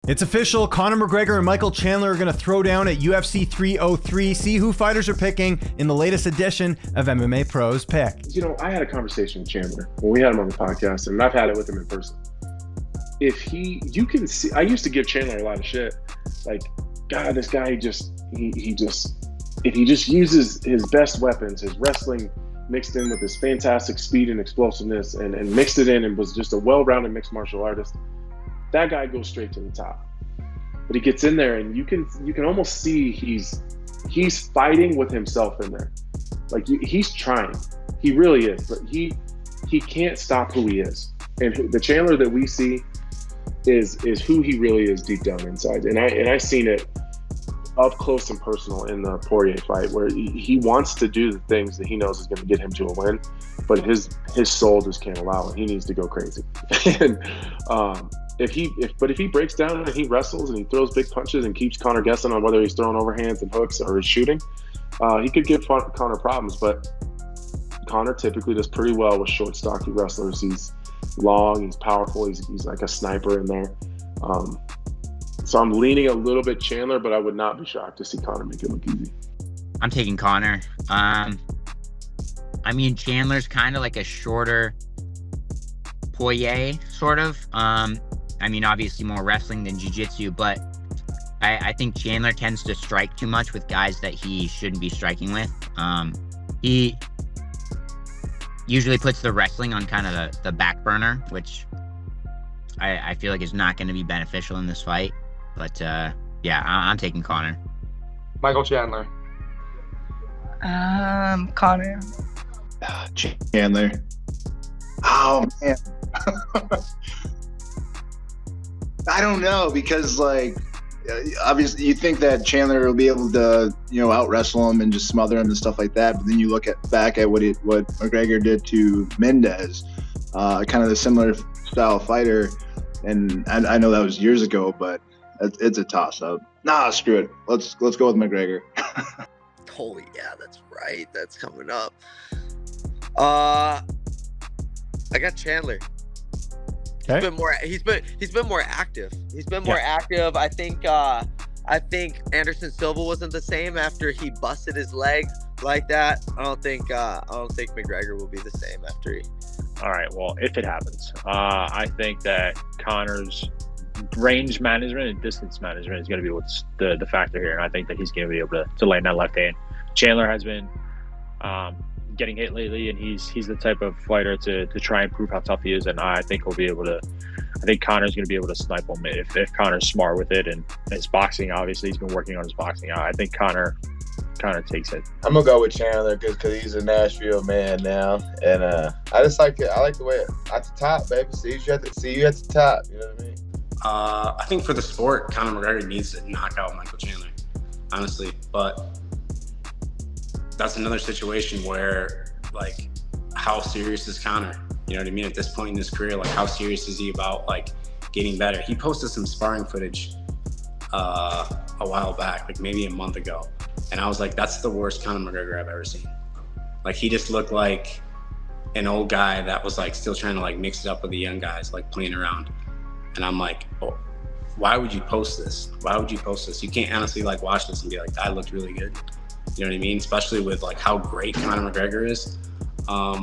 It's official. Conor McGregor and Michael Chandler are going to throw down at UFC 303. See who fighters are picking in the latest edition of MMA Pros Pick. You know, I had a conversation with Chandler when we had him on the podcast, and I've had it with him in person. You can see, I used to give Chandler a lot of shit. Like, God, this guy if he just uses his best weapons, his wrestling mixed in with his fantastic speed and explosiveness and mixed it in and was just a well-rounded mixed martial artist, that guy goes straight to the top. But he gets in there and you can almost see he's fighting with himself in there. Like he's trying. He really is, but he can't stop who he is. And the Chandler that we see is who he really is deep down inside. And I seen it up close and personal in the Poirier fight, where he wants to do the things that he knows is going to get him to a win, but his soul just can't allow it. He needs to go crazy. And if he breaks down and he wrestles and he throws big punches and keeps Conor guessing on whether he's throwing overhands and hooks or he's shooting, he could give Conor problems. But Conor typically does pretty well with short, stocky wrestlers. He's long, he's powerful, he's like a sniper in there. So I'm leaning a little bit Chandler, but I would not be shocked to see Conor make it look easy. I'm taking Conor. I mean, Chandler's kind of like a shorter Poirier, sort of. I mean, obviously more wrestling than jiu-jitsu, but I think Chandler tends to strike too much with guys that he shouldn't be striking with. He usually puts the wrestling on kind of the back burner, which I feel like is not going to be beneficial in this fight. But yeah, I'm taking Conor. Michael Chandler. Conor. Chandler. Oh man. I don't know, because like obviously you think that Chandler will be able to, out wrestle him and just smother him and stuff like that, but then you look back at what McGregor did to Mendez, kind of the similar style fighter, and I know that was years ago, but it's a toss up. Nah, screw it. Let's go with McGregor. Holy yeah, that's right. That's coming up. I got Chandler. Okay. He's been more active. He's been more active. I think Anderson Silva wasn't the same after he busted his leg like that. I don't think McGregor will be the same after he. All right. Well, if it happens, I think that Conor's range management and distance management is going to be what's the factor here, and I think that he's going to be able to land that left hand. Chandler has been getting hit lately, and he's the type of fighter to try and prove how tough he is, and I think he'll be able to. I think Conor's going to be able to snipe him if Conor's smart with it, and his boxing, obviously he's been working on his boxing. I think Conor takes it. I'm gonna go with Chandler because he's a Nashville man now, and I just like it. I like the way at the top, baby. See you at the top. You know what I mean? I think for the sport, Conor McGregor needs to knock out Michael Chandler, honestly. But that's another situation where, like, how serious is Conor? You know what I mean? At this point in his career, like, how serious is he about, like, getting better? He posted some sparring footage a while back, like maybe a month ago. And I was like, that's the worst Conor McGregor I've ever seen. Like, he just looked like an old guy that was, like, still trying to, like, mix it up with the young guys, like, playing around. And I'm like, oh, why would you post this? Why would you post this? You can't honestly, like, watch this and be like, that looked really good. You know what I mean? Especially with, like, how great Conor McGregor is. I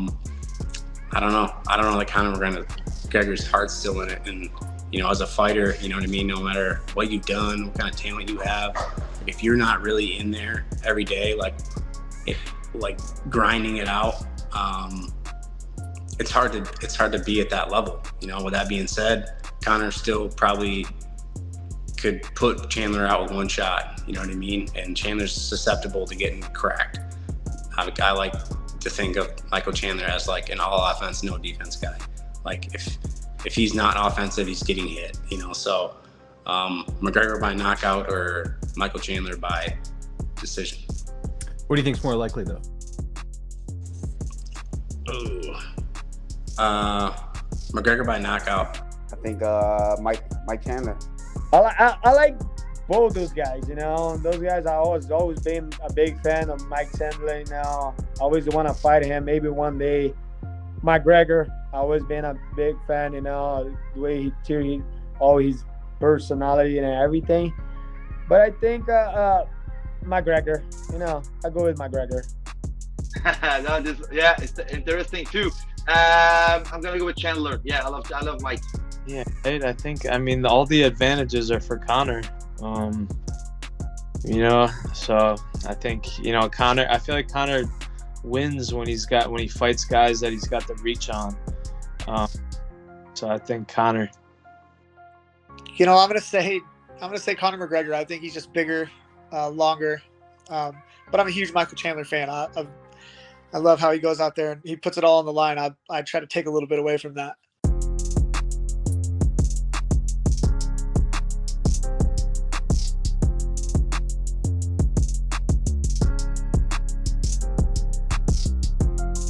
don't know. Like, Conor McGregor's heart's still in it. And, you know, as a fighter, you know what I mean? No matter what you've done, what kind of talent you have, if you're not really in there every day, like grinding it out, it's hard to be at that level. You know, with that being said, Conor still probably could put Chandler out with one shot, you know what I mean? And Chandler's susceptible to getting cracked. I like to think of Michael Chandler as like an all offense, no defense guy. Like if he's not offensive, he's getting hit, you know? So McGregor by knockout or Michael Chandler by decision. What do you think's more likely though? McGregor by knockout. I think Mike Chandler. I like both those guys, you know. Those guys, I always been a big fan of Mike Chandler, you know. Always want to fight him maybe one day. McGregor, I always been a big fan, you know, the way he always personality and everything. But I think McGregor. I go with McGregor. No, it's interesting too. I'm gonna go with Chandler. Yeah, I love Mike. Yeah, right. I think all the advantages are for Conor. So I think Conor. I feel like Conor wins when he fights guys that he's got the reach on. So I think Conor. I'm gonna say Conor McGregor. I think he's just bigger, longer. But I'm a huge Michael Chandler fan. I love how he goes out there and he puts it all on the line. I try to take a little bit away from that.